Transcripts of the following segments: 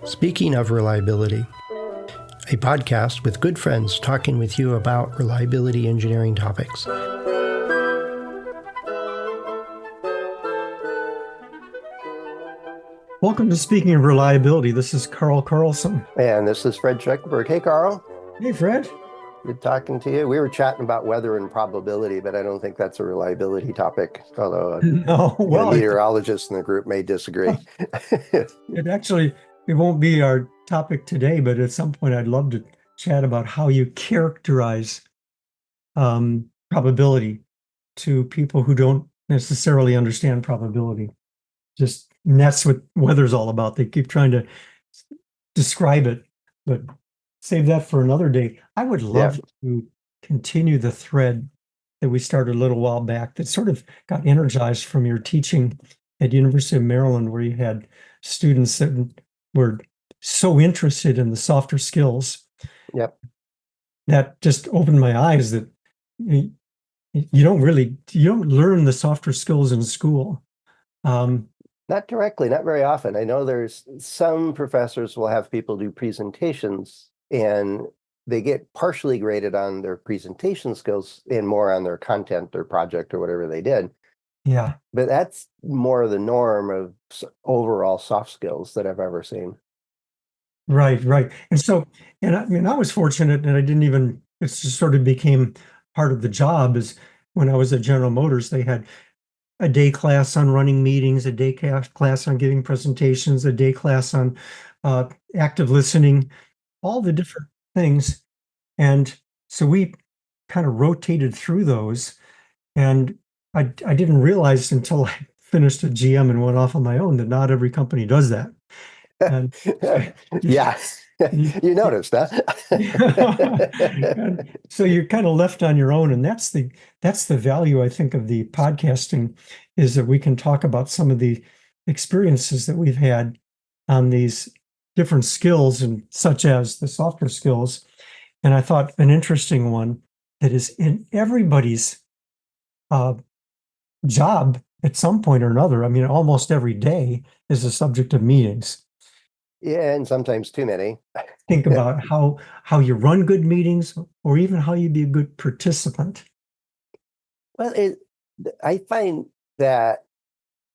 Speaking of reliability, a podcast with good friends talking with you about reliability engineering topics. Welcome to Speaking of Reliability. This is Carl Carlson. And this is Fred Schreckenberg. Hey, Carl. Hey, Fred. Good talking to you. We were chatting about weather and probability, but I don't think that's a reliability topic, although a meteorologist in the group may disagree. It won't be our topic today, but at some point I'd love to chat about how you characterize probability to people who don't necessarily understand probability. And that's what weather's all about. They keep trying to describe it, but save that for another day. I would love to continue the thread that we started a little while back that sort of got energized from your teaching at University of Maryland, where you had students that were so interested in the softer skills. Yep. That just opened my eyes that you don't learn the softer skills in school. Not directly, not very often. I know there's some professors will have people do presentations and they get partially graded on their presentation skills and more on their content or project or whatever they did. Yeah. But that's more the norm of overall soft skills that I've ever seen. Right. And I was fortunate that it just sort of became part of the job. Is when I was at General Motors, they had a day class on running meetings, a day class on giving presentations, a day class on active listening, all the different things. And so we kind of rotated through those. And I didn't realize until I finished at GM and went off on my own that not every company does that. And yes, you noticed, huh? So you're kind of left on your own, and that's the value, I think, of the podcasting, is that we can talk about some of the experiences that we've had on these different skills, and such as the softer skills. And I thought an interesting one that is in everybody's job at some point or another. I mean, almost every day is the subject of meetings. Yeah, and sometimes too many. Think about how you run good meetings, or even how you be a good participant. Well, I find that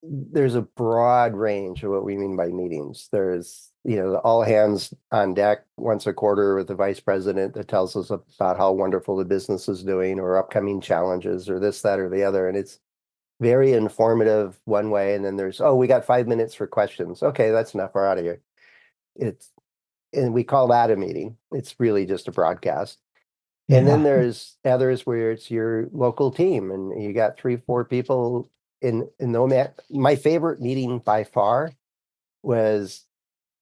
there's a broad range of what we mean by meetings. There's, the all hands on deck once a quarter with the vice president that tells us about how wonderful the business is doing, or upcoming challenges, or this, that, or the other. And it's very informative one way. And then there's, we got 5 minutes for questions. Okay, that's enough. We're out of here. And we call that a meeting. It's really just a broadcast. Yeah. And then there's others where it's your local team and you got 3-4 people in my favorite meeting by far was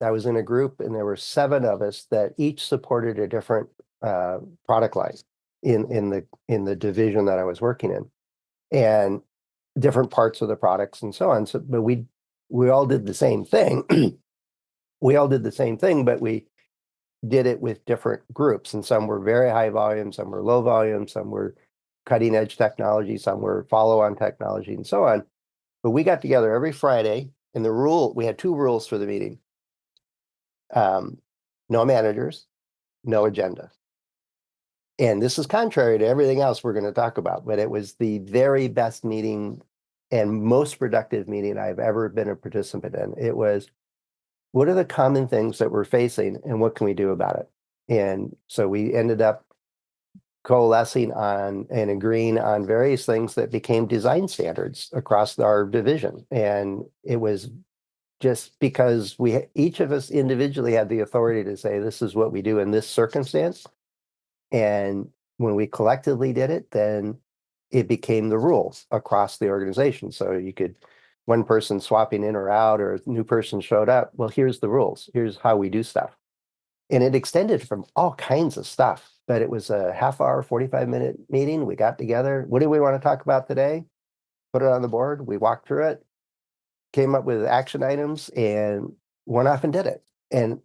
I was in a group and there were 7 of us that each supported a different product line in the division that I was working in, and different parts of the products and so on. So, but we all did the same thing. We all did the same thing, but we did it with different groups. And some were very high volume, some were low volume, some were cutting edge technology, some were follow-on technology, and so on. But we got together every Friday, and we had 2 rules for the meeting. No managers, no agenda. And this is contrary to everything else we're going to talk about, but it was the very best meeting and most productive meeting I've ever been a participant in. It was, what are the common things that we're facing and what can we do about it? And so we ended up coalescing on and agreeing on various things that became design standards across our division. And it was just because each of us individually had the authority to say, this is what we do in this circumstance. And when we collectively did it, then it became the rules across the organization. So you could, one person swapping in or out, or a new person showed up, well, here's the rules. Here's how we do stuff. And it extended from all kinds of stuff, but it was a half-hour, 45-minute meeting. We got together. What do we want to talk about today? Put it on the board. We walked through it, came up with action items, and went off and did it. And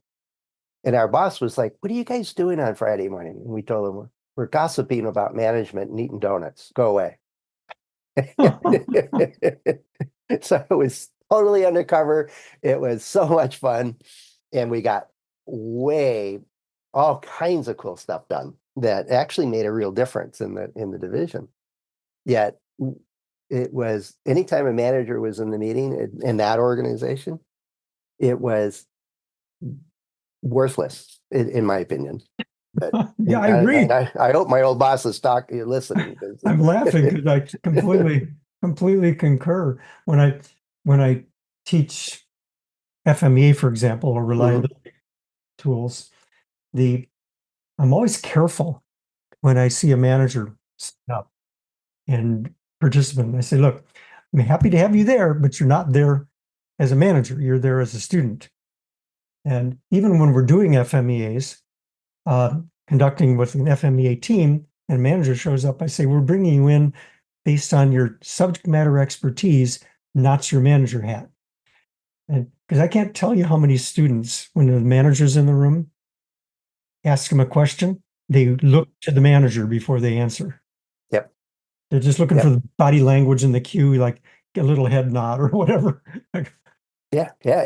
our boss was like, what are you guys doing on Friday morning? And we told him, we're gossiping about management and eating donuts. Go away. So it was totally undercover. It was so much fun. And we got way all kinds of cool stuff done that actually made a real difference in the division. Yet it was anytime a manager was in the meeting in that organization, it was worthless in my opinion. But Yeah, I agree. I hope my old boss is listening because I'm laughing because I completely concur. When I teach FMEA, for example, or Mhm. reliability tools, the I'm always careful when I see a manager sit up and participant. I say, look, I'm happy to have you there, but you're not there as a manager. You're there as a student. And even when we're doing FMEAs, conducting with an FMEA team, and a manager shows up, I say, we're bringing you in based on your subject matter expertise, not your manager hat. And because I can't tell you how many students, when the manager's in the room, ask them a question, they look to the manager before they answer. Yep. They're just looking for Yep. the body language in the cue, like a little head nod or whatever. Like, Yeah. Yeah.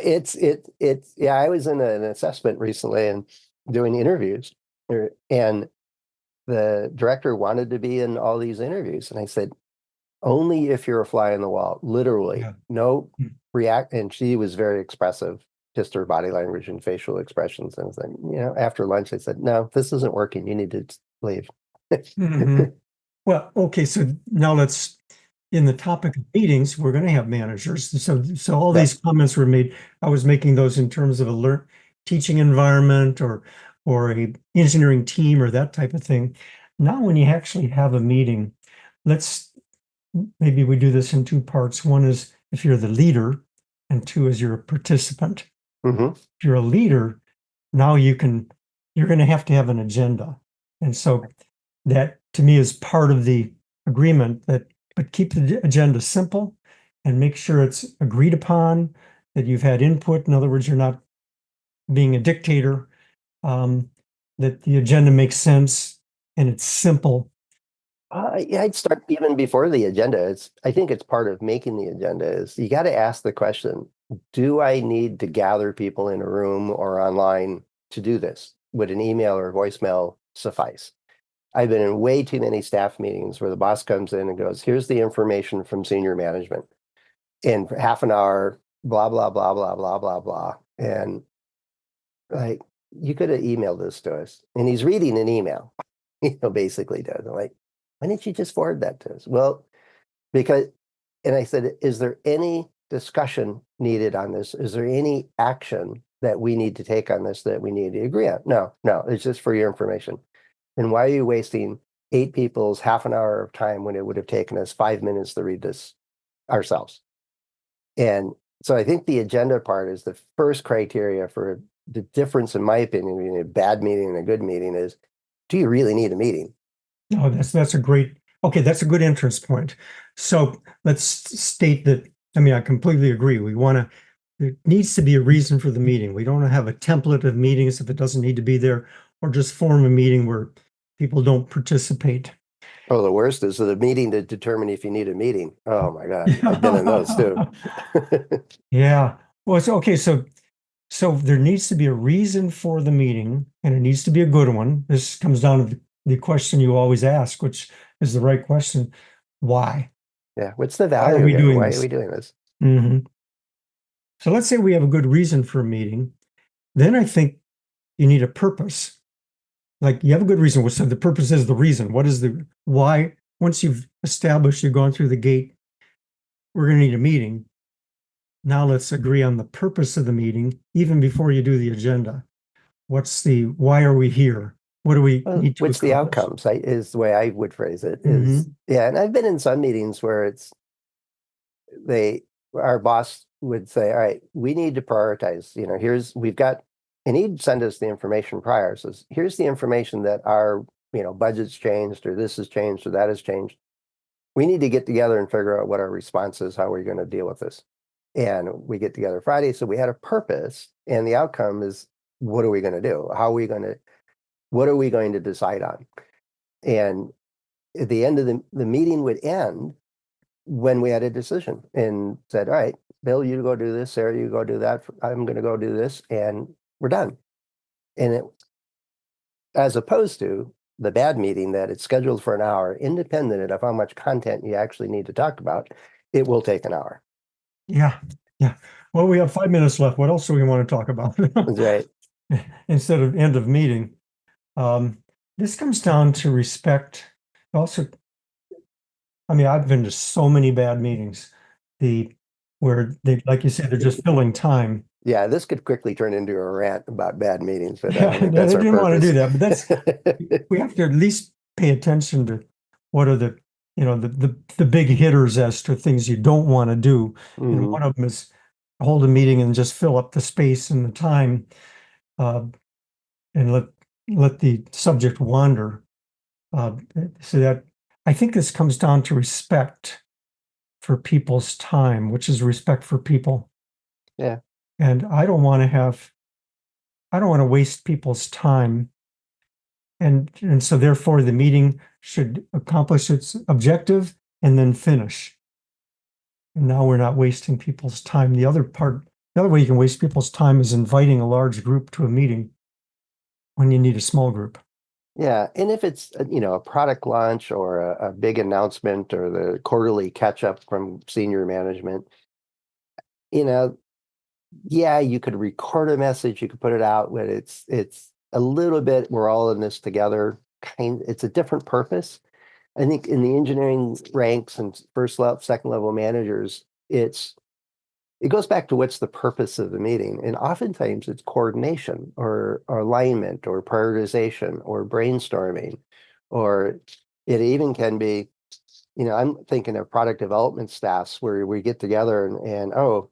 Yeah. I was in an assessment recently and doing interviews, and the director wanted to be in all these interviews, and I said, only if you're a fly on the wall, literally. yeah. No react. And she was very expressive, just her body language and facial expressions. And I was like, after lunch, I said, no, this isn't working. You need to leave. Mhm. Well, okay, so now in the topic of meetings, we're going to have managers. So all Yep. these comments were made. I was making those in terms of a teaching environment or a engineering team or that type of thing. Now, when you actually have a meeting, let's maybe we do this in two parts. One is if you're the leader, and two is you're a participant. Hmm. If you're a leader, now you're going to have an agenda. And so that to me is part of the agreement that, but keep the agenda simple and make sure it's agreed upon, that you've had input. In other words, you're not being a dictator, um, that the agenda makes sense and it's simple. Yeah, I'd start even before the agenda. I think it's part of making the agenda is you got to ask the question, do I need to gather people in a room or online to do this? Would an email or voicemail suffice? I've been in way too many staff meetings where the boss comes in and goes, here's the information from senior management in half an hour, blah, blah, blah, blah, blah, blah, blah. And like, you could have emailed this to us. And he's reading an email, basically does. I'm like, why didn't you just forward that to us? Well, because, and I said, is there any discussion needed on this? Is there any action that we need to take on this that we need to agree on? No, no, it's just for your information. And why are you wasting 8 people's half an hour of time when it would have taken us 5 minutes to read this ourselves? And so I think the agenda part is the first criteria for the difference, in my opinion, between a bad meeting and a good meeting is, do you really need a meeting? Oh, that's a great, okay, that's a good entrance point. So let's state that, I mean, I completely agree. There needs to be a reason for the meeting. We don't want to have a template of meetings if it doesn't need to be there, or just form a meeting where people don't participate. Oh, the worst is the meeting to determine if you need a meeting. Oh my God, I've been in those too. Yeah. Well, it's okay. So there needs to be a reason for the meeting, and it needs to be a good one. This comes down to the question you always ask, which is the right question. Why? Yeah, what's the Why are value we here? doing Why are this? we doing this? Mhm. So let's say we have a good reason for a meeting. Then I think you need a purpose. Like you have a good reason. So the purpose is the reason. What is the why? Once you've established you've gone through the gate, we're going to need a meeting. Now let's agree on the purpose of the meeting, even before you do the agenda. Why are we here? What do we Well, need to what's the accomplish? outcomes? Is the way I would phrase it is, Hmm. yeah. And I've been in some meetings where they, our boss would say, all right, we need to prioritize, we've got, and he'd send us the information prior. Says, here's the information that our, budget's changed or this has changed or that has changed. We need to get together and figure out what our response is, how we're going to deal with this. And we get together Friday. So we had a purpose and the outcome is, what are we going to do? What are we going to decide on? And at the end of the meeting would end when we had a decision and said, all right, Bill, you go do this, Sarah, you go do that. I'm going to go do this, and we're done. And it, as opposed to the bad meeting that it's scheduled for an hour, independent of how much content you actually need to talk about, it will take an hour. Yeah, yeah. Well, we have 5 minutes left. What else do we want to talk about? That's right. Instead of end of meeting. Um, this comes down to respect. Also, I mean, I've been to so many bad meetings, the where they, like you said, they're just filling time. Yeah, this could quickly turn into a rant about bad meetings, but I Yeah, don't think I that's our didn't want to do purpose. that, but that's we have to at least pay attention to what are the, the big hitters as to things you don't want to do. And Mhm. one of them is hold a meeting and just fill up the space and the time, uh, and let the subject wander. Uh, so that I think this comes down to respect for people's time, which is respect for people. Yeah, And I don't want to waste people's time. And so therefore the meeting should accomplish its objective and then finish. And now we're not wasting people's time. The other way you can waste people's time is inviting a large group to a meeting when you need a small group. yeah. And if it's, a product launch or a big announcement or the quarterly catch up from senior management, you know, yeah, you could record a message, you could put it out, but it's a little bit, we're all in this together. It's a different purpose. I think in the engineering ranks and first level, second level managers, it goes back to what's the purpose of the meeting. And oftentimes it's coordination or alignment or prioritization or brainstorming, or it even can be, I'm thinking of product development staffs where we get together and oh,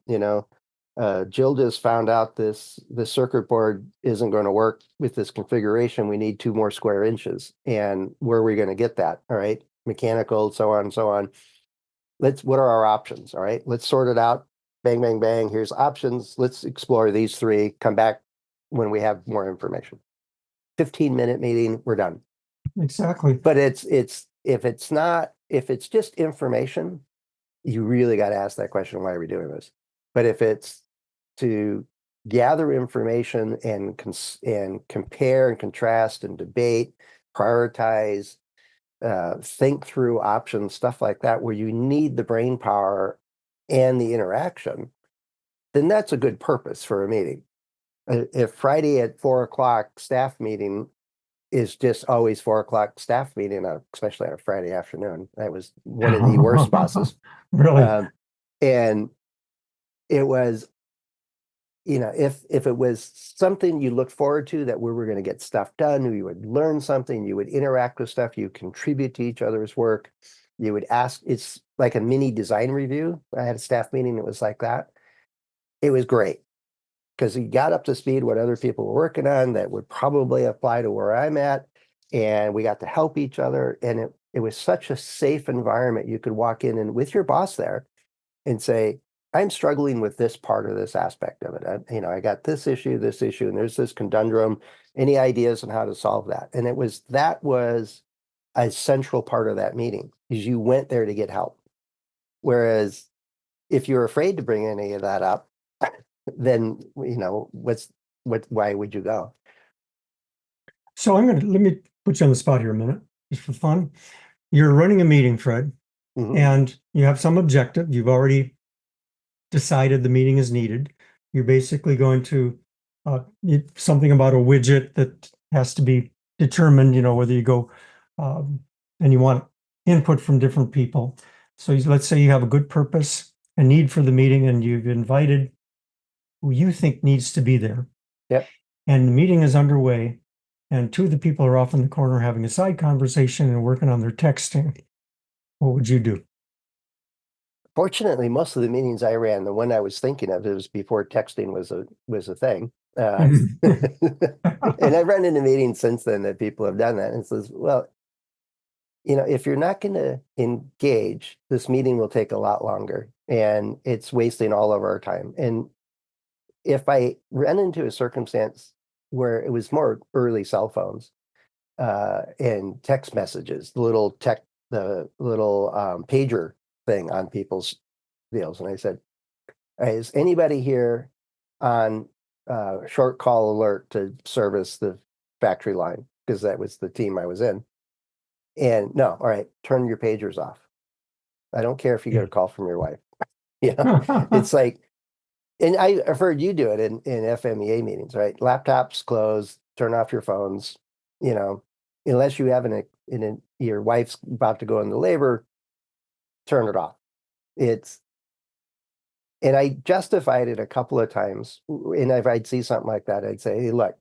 Jill just found out this circuit board isn't going to work with this configuration. We need 2 more square inches. And where are we going to get that? All right. Mechanical, so on and so on. What are our options? All right. Let's sort it out. Bang, bang, bang. Here's options. Let's explore these three. Come back when we have more information. 15-minute meeting, we're done. Exactly. But if it's just information, you really got to ask that question, why are we doing this? But if it's to gather information and compare and contrast and debate, prioritize, think through options, stuff like that, where you need the brain power and the interaction, then that's a good purpose for a meeting. If Friday at 4 o'clock staff meeting is just always 4 o'clock staff meeting, especially on a Friday afternoon, that was one of the worst bosses. Really. Um, and it was, if it was something you looked forward to, that we were going to get stuff done, you would learn something, you would interact with stuff, you contribute to each other's work, you would ask, it's like a mini design review. I had a staff meeting that was like that. It was great because you got up to speed what other people were working on that would probably apply to where I'm at. And we got to help each other. And it was such a safe environment. You could walk in and with your boss there and say, I'm struggling with this part of this aspect of it. I got this issue, and there's this conundrum. Any ideas on how to solve that? And that was a central part of that meeting, is you went there to get help. Whereas if you're afraid to bring any of that up, then why would you go? So let me put you on the spot here a minute, just for fun. You're running a meeting, Fred, Mhm. and you have some objective. You've already decided the meeting is needed. You're basically going to something about a widget that has to be determined, whether you go um, and you want input from different people. So let's say you have a good purpose, a need for the meeting, and you've invited who you think needs to be there. Yep. And the meeting is underway, and two of the people are off in the corner having a side conversation and working on their texting. What would you do? Fortunately, most of the meetings I ran, the one I was thinking of, it was before texting was a thing. And I've run into meetings since then that people have done that and says, well, if you're not going to engage, this meeting will take a lot longer and it's wasting all of our time. And if I ran into a circumstance where it was more early cell phones, and text messages, the little pager thing on people's deals. And I said, is anybody here on short call alert to service the factory line? Because that was the team I was in. And no, all right, turn your pagers off. I don't care if you get a call from your wife. It's like, and I've heard you do it in FMEA meetings, right? Laptops closed, turn off your phones, unless you have your wife's about to go into labor, turn it off. And I justified it a couple of times. And if I'd see something like that, I'd say, hey, look,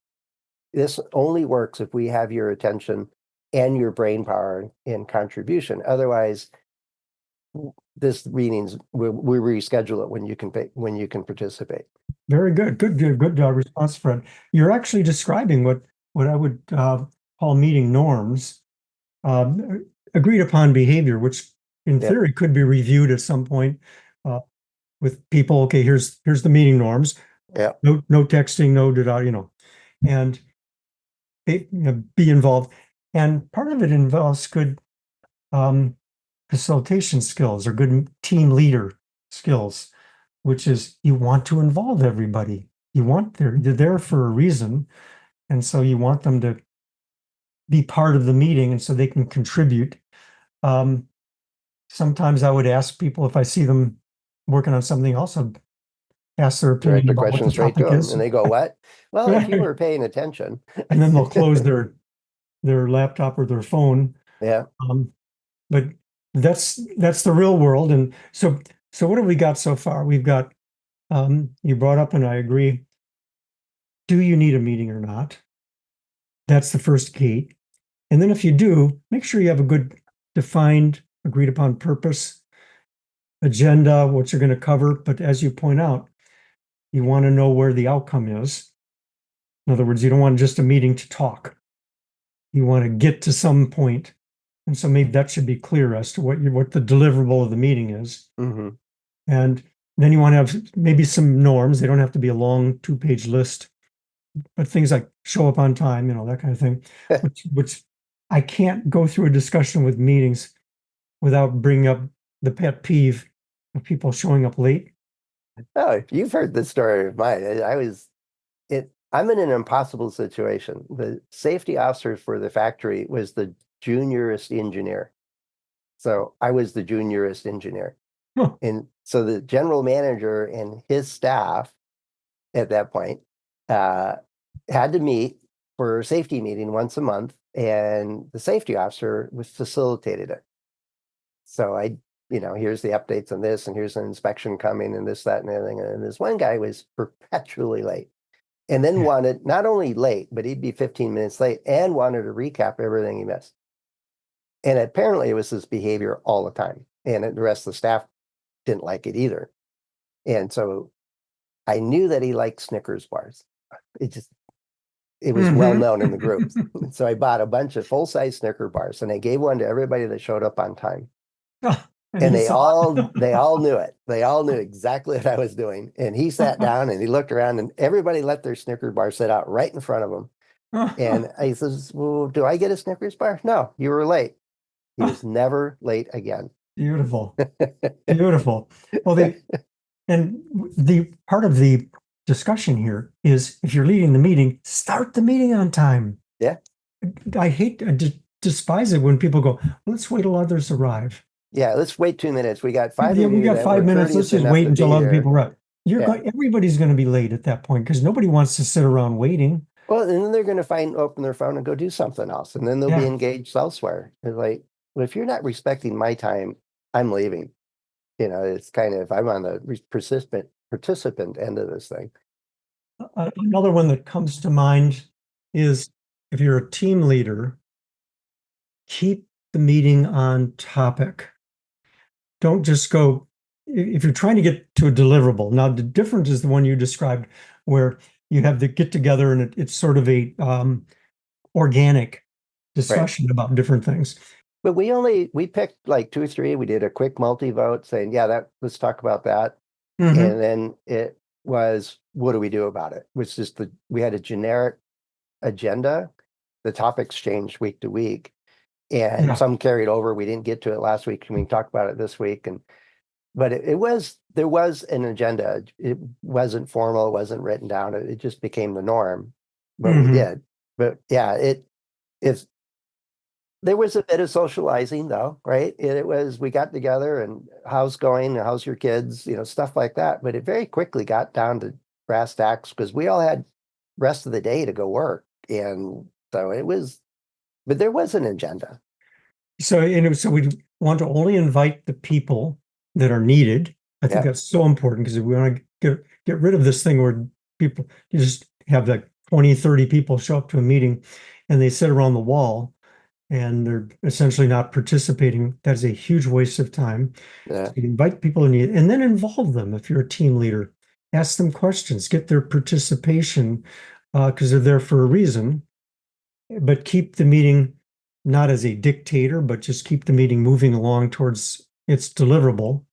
this only works if we have your attention and your brain power in contribution. Otherwise, this meetings we reschedule it when you can participate. Very good. Good response, Fred. You're actually describing what I would call meeting norms, agreed upon behavior, which in Yep. theory could be reviewed at some point with people. Okay, here's the meeting norms. Yeah. No texting, no and be involved. And part of it involves good facilitation skills or good team leader skills, which is you want to involve everybody. They're there for a reason. And so you want them to be part of the meeting and so they can contribute. Sometimes I would ask people if I see them working on something else, I'd ask their Direct opinion the about what question the straight to topic them, is. and they go, "What?" Well, if you were paying attention, And then they'll close their laptop or their phone. yeah. But that's the real world. And so what have we got so far? We've got you brought up, and I agree. Do you need a meeting or not? That's the first gate. And then if you do, make sure you have a good defined, agreed upon purpose, agenda, what you're going to cover. But as you point out, you want to know where the outcome is. In other words, you don't want just a meeting to talk. You want to get to some point. And so maybe that should be clear as to what the deliverable of the meeting is. Mm-hmm. And then you want to have maybe some norms. They don't have to be a long 2-page list, but things like show up on time, that kind of thing, which I can't go through a discussion with meetings without bringing up the pet peeve of people showing up late. Oh, you've heard the story of mine. I'm in an impossible situation. The safety officer for the factory was the juniorest engineer. So I was the juniorest engineer. Huh. And so the general manager and his staff at that point had to meet for a safety meeting once a month, and the safety officer was facilitated it. So here's the updates on this, and here's an inspection coming, and this, that, and everything. And this one guy was perpetually late, and then wanted not only late, but he'd be 15 minutes late and wanted to recap everything he missed. And apparently it was his behavior all the time. And the rest of the staff didn't like it either. And so I knew that he liked Snickers bars. It was well known in the group. So I bought a bunch of full-size Snicker bars, and I gave one to everybody that showed up on time. And they all knew it. They all knew exactly what I was doing. And he sat down and he looked around, and everybody let their Snickers bar sit out right in front of him. And I says, "Well, do I get a Snickers bar?" "No, you were late." He was never late again. Beautiful. Beautiful. Well, the part of the discussion here is if you're leading the meeting, start the meeting on time. Yeah. I despise it when people go, let's wait till others arrive. Yeah, let's wait 2 minutes. We got 5 Yeah, of we you got that 5 were minutes. Let's courteous just enough wait to until be other here. people arrive. Everybody's going to be late at that point because nobody wants to sit around waiting. Well, and then they're going to open their phone and go do something else, and then they'll be engaged elsewhere. It's like, well, if you're not respecting my time, I'm leaving. It's kind of, I'm on the participant end of this thing. Another one that comes to mind is if you're a team leader, keep the meeting on topic. Don't just go, if you're trying to get to a deliverable. Now, the difference is the one you described where you have the get together and it's sort of a organic discussion about different things. But we picked like 2 or 3. We did a quick multi-vote saying, yeah, let's talk about that. And then it was, what do we do about it? Which is we had a generic agenda. The topics changed week to week. and Yeah. some carried over. We didn't get to it last week, and we can talk about it this week. And but it was there was an agenda. It wasn't formal, it wasn't written down. It just became the norm. But we Hmm. did. But yeah, it's there was a bit of socializing though, right? It was we got together and how's going, how's your kids, stuff like that. But it very quickly got down to brass tacks because we all had rest of the day to go work. And so it was, but there was an agenda. So we want to only invite the people that are needed. I think Yeah. that's so important because we want to get rid of this thing where people you just have like 20, 30 people show up to a meeting and they sit around the wall and they're essentially not participating. That is a huge waste of time. Yeah. So you invite people in and then involve them if you're a team leader. Ask them questions, get their participation because they're there for a reason, but keep the meeting not as a dictator, but just keep the meeting moving along towards its deliverable.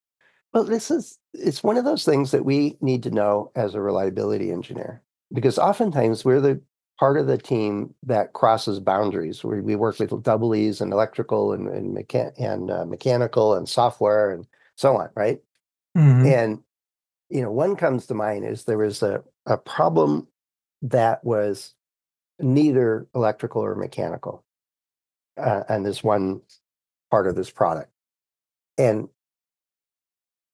Well, it's one of those things that we need to know as a reliability engineer, because oftentimes we're the part of the team that crosses boundaries. We work with double E's and electrical and mechanical and software and so on, right? Hmm. And one comes to mind is there was a problem that was neither electrical or mechanical on this one part of this product. And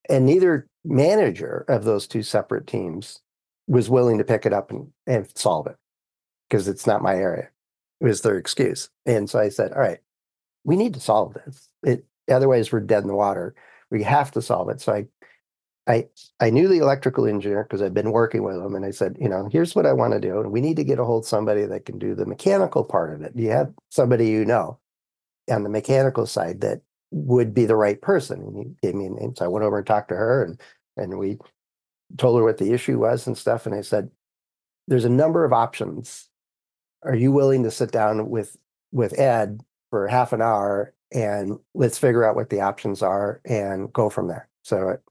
and neither manager of those two separate teams was willing to pick it up and solve it because it's not my area. It was their excuse. And so I said, all right, we need to solve this. Otherwise we're dead in the water. We have to solve it. So I I knew the electrical engineer because I've been working with him, and I said, here's what I want to do. And we need to get a hold of somebody that can do the mechanical part of it. Do you have somebody on the mechanical side that would be the right person? And he gave me a name. So I went over and talked to her, and we told her what the issue was and stuff. And I said, there's a number of options. Are you willing to sit down with Ed for half an hour and let's figure out what the options are and go from there? So it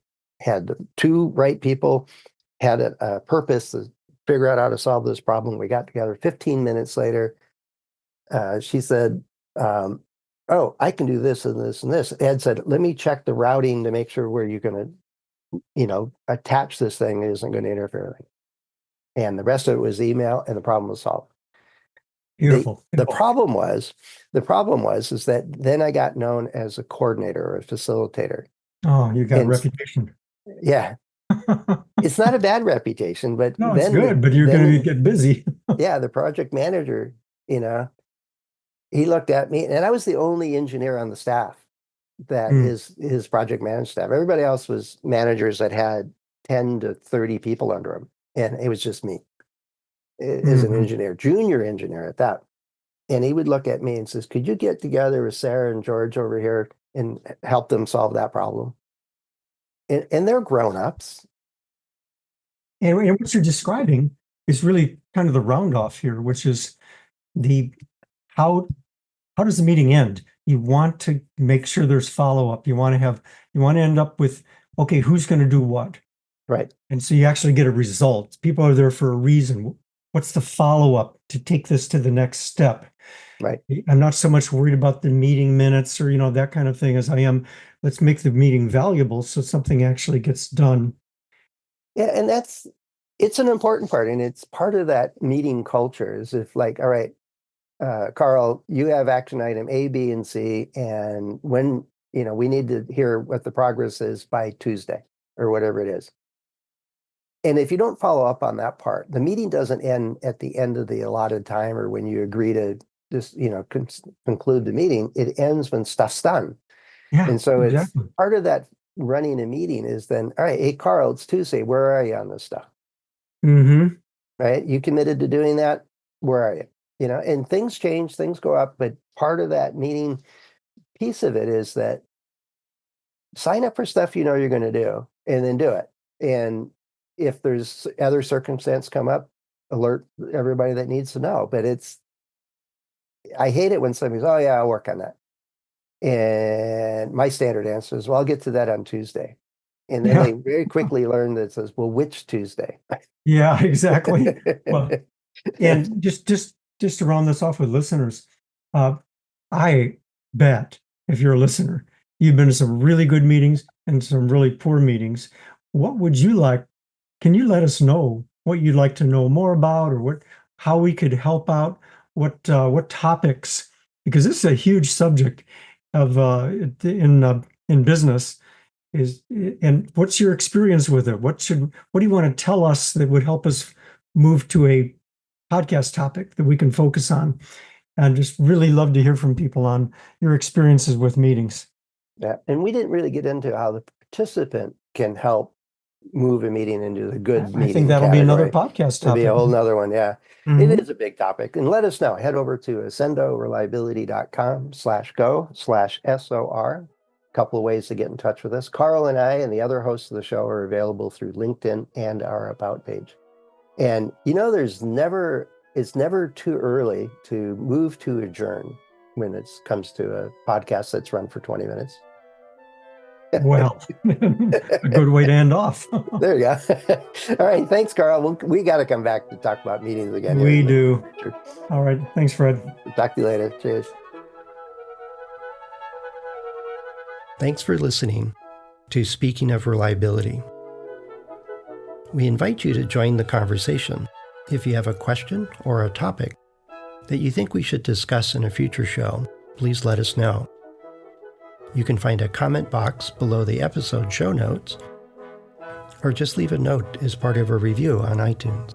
had the two right people, had a purpose to figure out how to solve this problem. We got together 15 minutes later. She said, oh, I can do this and this and this. Ed said, let me check the routing to make sure where you're going to attach this thing isn't going to interfere with it. And the rest of it was email, and the problem was solved. The Beautiful. the Beautiful. problem was the problem was is that then I got known as a coordinator or a facilitator. Oh, you got And reputation. yeah, it's not a bad reputation, but No, it's good, but you're going to get busy. yeah, the project manager, you know, he looked at me, and I was the only engineer on the staff that Mm, is his project management staff. Everybody else was managers that had 10 to 30 people under them. And it was just me as an mhm. engineer, junior engineer at that. And he would look at me and says, could you get together with Sarah and George over here and help them solve that problem? And they're grown-ups. And what you're describing is really kind of the round off here, which is the how how does the meeting end? You want to make sure there's follow up. You want to end up with, okay, who's going to do what? Right, And so you actually get a result. People are there for a reason. What's the follow up to take this to the next step? right. I'm not so much worried about the meeting minutes or, that kind of thing as I am, let's make the meeting valuable so something actually gets done. Yeah, and it's an important part. And it's part of that meeting culture is if like, all right, Carl, you have action item A, B, and C, and when, we need to hear what the progress is by Tuesday or whatever it is. And if you don't follow up on that part, the meeting doesn't end at the end of the allotted time or when you agree to just, conclude the meeting. It ends when stuff's done. Yeah, And so it's exactly. part of that running a meeting is then, all right, hey, Carl, it's Tuesday. Where are you on this stuff? Hmm. Right? You committed to doing that? Where are you? And things change, things go up, but part of that meeting piece of it is that sign up for stuff you're going to do and then do it. And if there's other circumstance come up, alert everybody that needs to know. But I hate it when somebody's, oh yeah, I'll work on that. And my standard answer is, well, I'll get to that on Tuesday. And then they Yeah, very quickly learn that it says, well, which Tuesday? yeah, exactly. Well, and just to round this off with listeners, uh, I bet, if you're a listener, you've been to some really good meetings and some really poor meetings. What would you like? Can you let us know what you'd like to know more about, or how we could help out? What topics? Because this is a huge subject of in business. And what's your experience with it? What do you want to tell us that would help us move to a podcast topic that we can focus on? And just really love to hear from people on your experiences with meetings. Yeah, and we didn't really get into how the participant can help move a meeting into the good I think meeting that'll be another category. podcast It'll be a topic. whole nother one. Yeah, it Mhm. is a big topic. And let us know. Head over to accendoreliability.com/go/SOR. A couple of ways to get in touch with us. Carl and I and the other hosts of the show are available through LinkedIn and our About page. And it's never too early to move to adjourn when it comes to a podcast that's run for 20 minutes. Well, a good way to end off. There you go. All right. Thanks, Carl. We got to come back to talk about meetings again here We in the do. future. All right. Thanks, Fred. Talk to you later. Cheers. Thanks for listening to Speaking of Reliability. We invite you to join the conversation. If you have a question or a topic that you think we should discuss in a future show, please let us know. You can find a comment box below the episode show notes, or just leave a note as part of a review on iTunes.